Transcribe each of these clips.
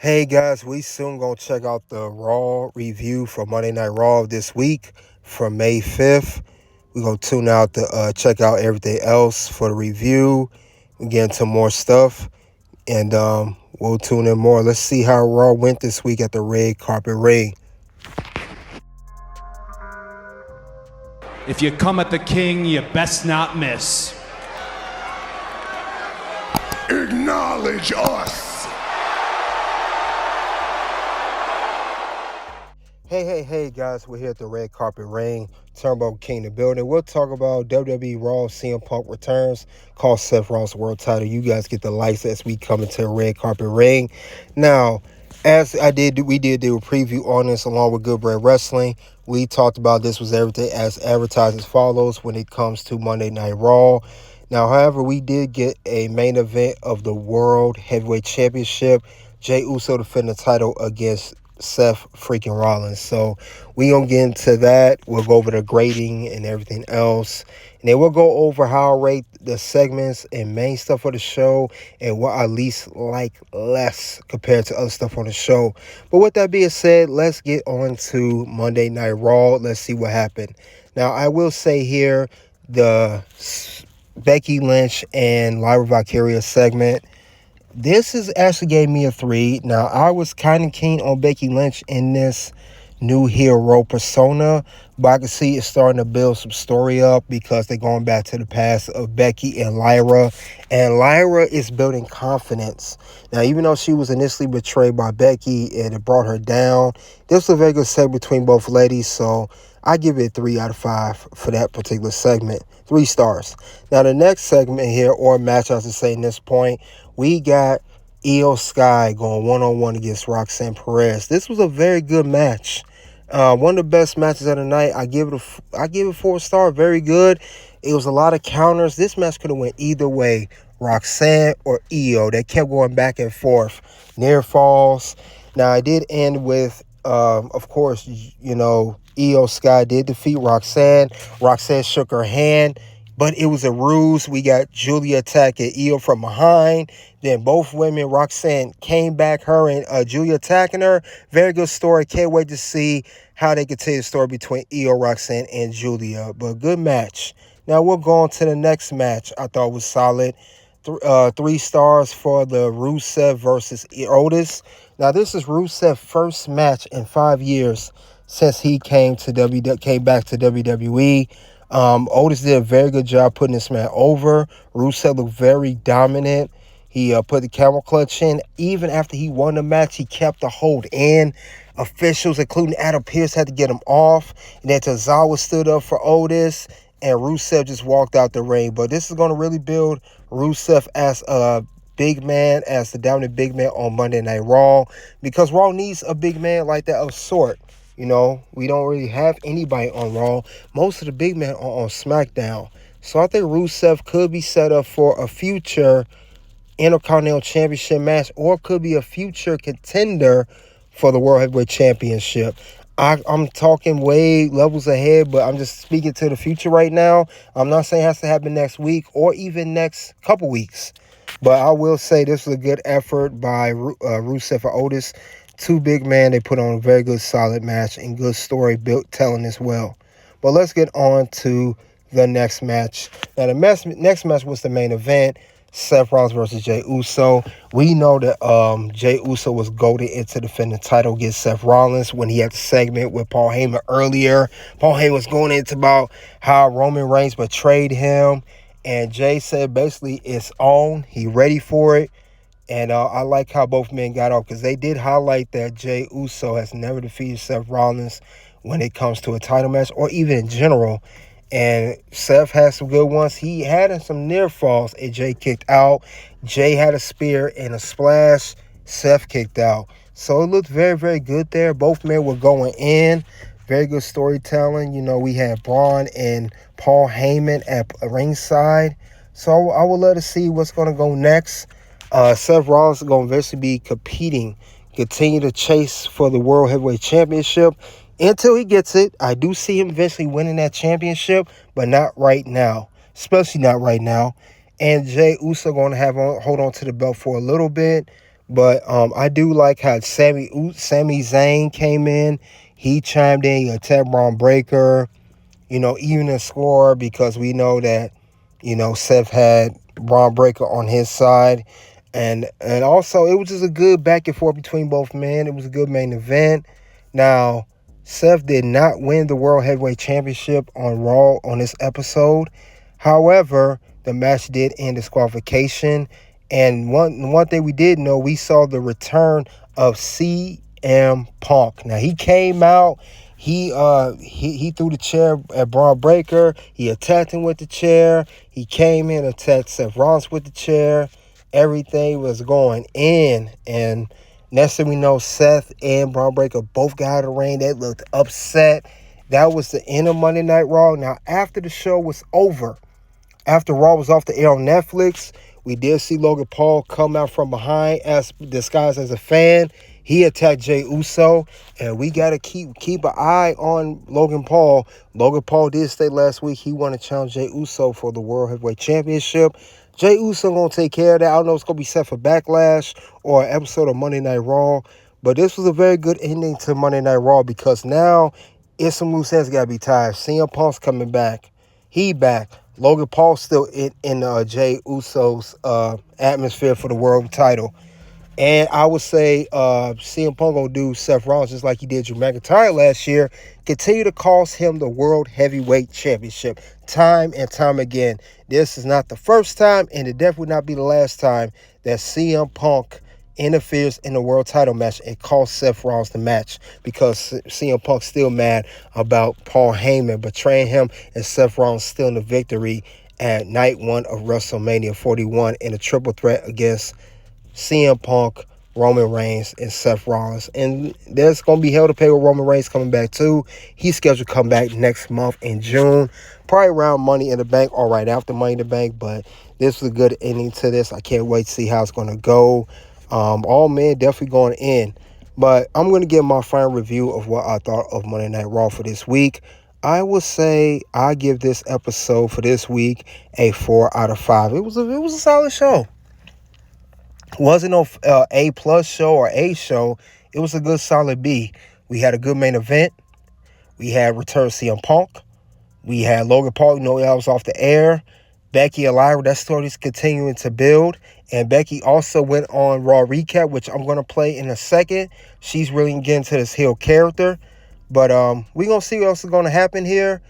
Hey guys, we soon gonna check out the Raw review for Monday Night Raw this week from May 5th. We're gonna tune out to check out everything else for the review. We get into more stuff and we'll tune in more. Let's see how Raw went this week at the red carpet ring. If you come at the king, you best not miss. Acknowledge us. Hey guys, we're here at the red carpet ring. Turnbuckle King in the building. We'll talk about WWE Raw CM Punk returns, cost Seth Rollins world title. You guys get the lights as we come into the red carpet ring. Now, as we did do a preview on this along with Good Bread Wrestling. We talked about this was everything as advertised as follows when it comes to Monday Night Raw. Now, however, we did get a main event of the World Heavyweight Championship. Jey Uso defending the title against Seth freaking Rollins. So we gonna get into that. We'll go over the grading and everything else. And then we'll go over how I rate the segments and main stuff of the show and what I least like less compared to other stuff on the show. But with that being said, let's get on to Monday Night Raw. Let's see what happened. Now, I will say here, the Becky Lynch and Lyra Valkyria segment, this is actually gave me a 3. Now, I was kind of keen on Becky Lynch in this new hero persona, but I can see it's starting to build some story up because they're going back to the past of Becky and Lyra is building confidence. Now, even though she was initially betrayed by Becky and it brought her down, this was a very good segment between both ladies, so I give it 3 out of 5 for that particular segment. 3 stars. Now, the next segment here, or match, I should say, in this point, we got Io Sky going one-on-one against Roxanne Perez. This was a very good match. One of the best matches of the night. I give it 4 star. Very good. It was a lot of counters. This match could have went either way, Roxanne or Io. They kept going back and forth. Near falls. Now, I did end with, of course, Io Sky did defeat Roxanne. Roxanne shook her hand, but it was a ruse. We got Julia attacking Io from behind. Then both women, Roxanne came back, her and Julia attacking her. Very good story. Can't wait to see how they continue the story between Io, Roxanne, and Julia. But good match. Now we'll go on to the next match. I thought was solid. 3 stars for the Rusev versus Otis. Now this is Rusev's first match in 5 years since he came back to WWE. Otis did a very good job putting this man over. Rusev looked very dominant. He put the camel clutch in. Even after he won the match, he kept the hold in. Officials, including Adam Pearce, had to get him off. And then Tozawa stood up for Otis, and Rusev just walked out the ring. But this is going to really build Rusev as a big man, as the dominant big man on Monday Night Raw, because Raw needs a big man like that of sort. We don't really have anybody on Raw. Most of the big men are on SmackDown. So I think Rusev could be set up for a future Intercontinental Championship match, or could be a future contender for the World Heavyweight Championship. I'm talking way levels ahead, but I'm just speaking to the future right now. I'm not saying it has to happen next week or even next couple weeks. But I will say this was a good effort by Rusev and Otis. 2 big men. They put on a very good, solid match and good story telling as well. But let's get on to the next match. Now, the next match was the main event. Seth Rollins versus Jey Uso. We know that Jey Uso was goaded into defending the title against Seth Rollins when he had the segment with Paul Heyman earlier. Paul Heyman was going into about how Roman Reigns betrayed him. And Jey said basically it's on. He ready for it. And I like how both men got off, because they did highlight that Jey Uso has never defeated Seth Rollins when it comes to a title match or even in general. And Seth had some good ones. He had some near falls and Jey kicked out. Jey had a spear and a splash. Seth kicked out. So it looked very, very good there. Both men were going in. Very good storytelling. We had Braun and Paul Heyman at ringside. So I would love to see what's going to go next. Seth Rollins is going to eventually be continue to chase for the World Heavyweight Championship until he gets it. I do see him eventually winning that championship, but not right now, especially not right now. And Jey Uso going to hold on to the belt for a little bit, But I do like how Sami Zayn came in. He chimed in. He attacked Braun Breaker. Even a score because we know that, Seth had Braun Breaker on his side. And also, it was just a good back and forth between both men. It was a good main event. Now, Seth did not win the World Heavyweight Championship on Raw on this episode. However, the match did end disqualification. And one thing we did know, we saw the return of CM Punk. Now, he came out. He threw the chair at Braun Breaker. He attacked him with the chair. He came in and attacked Seth Rollins with the chair. Everything was going in. And next thing we know, Seth and Braun Breaker both got out of the ring. They looked upset. That was the end of Monday Night Raw. Now, after the show was over, after Raw was off the air on Netflix, we did see Logan Paul come out from behind as disguised as a fan. He attacked Jey Uso, and we got to keep an eye on Logan Paul. Logan Paul did state last week he wanted to challenge Jey Uso for the World Heavyweight Championship. Jey Uso going to take care of that. I don't know if it's going to be set for Backlash or an episode of Monday Night Raw, but this was a very good ending to Monday Night Raw because now it's some loose ends got to be tied. CM Punk's coming back. He back. Logan Paul still in Jey Uso's atmosphere for the world title. And I would say CM Punk gonna do Seth Rollins just like he did Drew McIntyre last year. Continue to cost him the World Heavyweight Championship time and time again. This is not the first time, and it definitely will not be the last time that CM Punk interferes in the world title match and costs Seth Rollins the match because CM Punk's still mad about Paul Heyman betraying him and Seth Rollins still in the victory at night 1 of WrestleMania 41 in a triple threat against CM Punk, Roman Reigns, and Seth Rollins. And there's going to be hell to pay with Roman Reigns coming back too. He's scheduled to come back next month in June, probably around Money in the Bank or right after Money in the Bank. But this was a good ending to this. I can't wait to see how it's going to go. All men definitely going in. But I'm going to give my final review of what I thought of Monday Night Raw for this week. I would say I give this episode for this week a 4 out of 5. It was a solid show. Wasn't no A plus show or A show. It was a good solid B. We had a good main event. We had return CM Punk. We had Logan Paul, that was off the air. Becky and Lyra, that story's continuing to build. And Becky also went on Raw Recap, which I'm going to play in a second. She's really getting to this heel character. But we're going to see what else is going to happen here.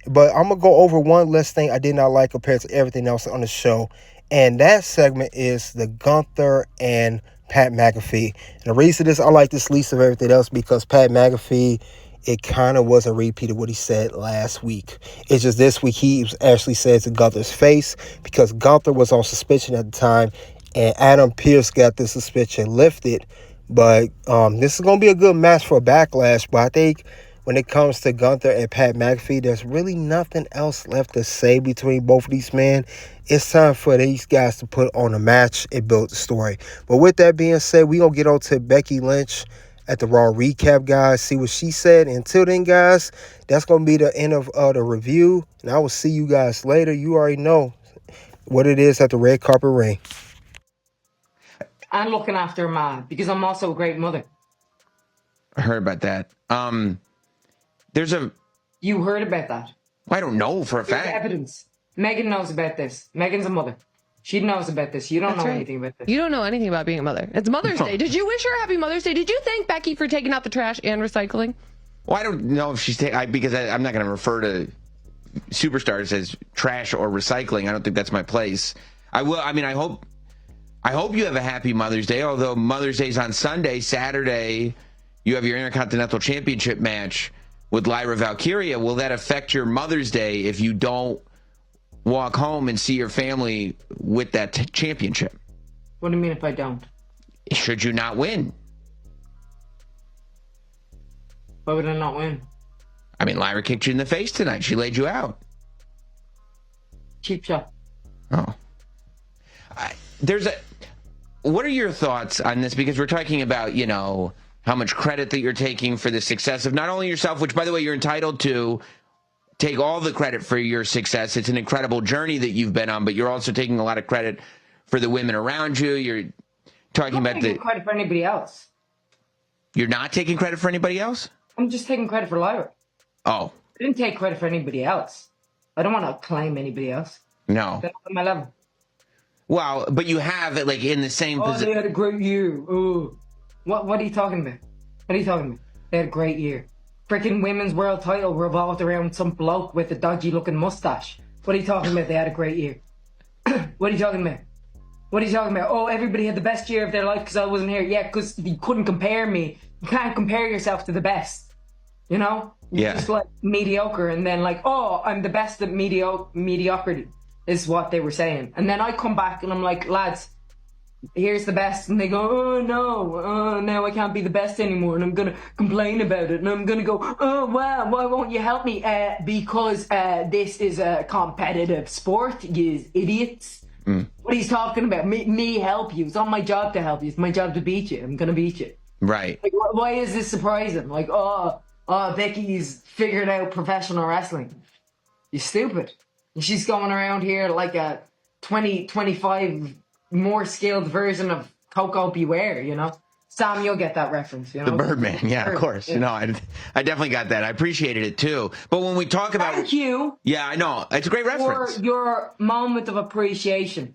But I'm going to go over one less thing I did not like compared to everything else on the show. And that segment is the Gunther and Pat McAfee. And the reason I like this least of everything else because Pat McAfee, it kind of was a repeat of what he said last week. It's just this week he actually said to Gunther's face because Gunther was on suspension at the time and Adam Pearce got the suspension lifted. But this is going to be a good match for Backlash. But I think when it comes to Gunther and Pat McAfee, there's really nothing else left to say between both of these men. It's time for these guys to put on a match and build the story. But with that being said, we're going to get on to Becky Lynch at the Raw Recap, guys. See what she said. Until then, guys, that's going to be the end of the review. And I will see you guys later. You already know what it is at the Red Carpet Ring. I'm looking after Ma because I'm also a great mother. I heard about that. You heard about that? I don't know for a There's fact. evidence. Megan knows about this. Megan's a mother. She knows about this. You don't know anything about this. You don't know anything about being a mother. It's Mother's Day. Did you wish her happy Mother's Day? Did you thank Becky for taking out the trash and recycling? Well, I don't know if she's because I'm not going to refer to superstars as trash or recycling. I don't think that's my place. I will. I mean, I hope you have a happy Mother's Day. Although Mother's Day's on Sunday, Saturday, you have your Intercontinental Championship match with Lyra Valkyria. Will that affect your Mother's Day if you don't walk home and see your family with that championship? What do you mean if I don't? Should you not win? Why would I not win? I mean, Lyra kicked you in the face tonight. She laid you out. Cheap shot. Oh. What are your thoughts on this? Because we're talking about, how much credit that you're taking for the success of not only yourself, which, by the way, you're entitled to take all the credit for your success. It's an incredible journey that you've been on, but you're also taking a lot of credit for the women around you. You're talking I'm about not taking credit for anybody else. You're not taking credit for anybody else? I'm just taking credit for Lyra. Oh. I didn't take credit for anybody else. I don't want to claim anybody else. No. They're not on my level. Well, but you have it like in the same position. They had a great year. Oh. What are you talking about? What are you talking about? They had a great year. Freaking women's world title revolved around some bloke with a dodgy looking mustache. What are you talking about? They had a great year. What are you talking about? What are you talking about? Oh, everybody had the best year of their life because I wasn't here. Yeah, because you couldn't compare me. You can't compare yourself to the best. You know? You're just like mediocre and then like, oh, I'm the best at mediocrity is what they were saying. And then I come back and I'm like, lads, here's the best. And they go, oh no, now I can't be the best anymore. And I'm going to complain about it. And I'm going to go, oh wow, why won't you help me? Because this is a competitive sport, you idiots. What he's talking about, me help you. It's not my job to help you. It's my job to beat you. I'm going to beat you. Right. Like, why is this surprising? Like, oh, Becky's figured out professional wrestling. You're stupid. And she's going around here like a 25 more skilled version of Coco Beware, you know? Sam, you'll get that reference, you know? The Birdman, yeah, of course. Yeah. No, I definitely got that. I appreciated it too. But when we talk about... Thank you. Yeah, I know. It's a great reference. For your moment of appreciation.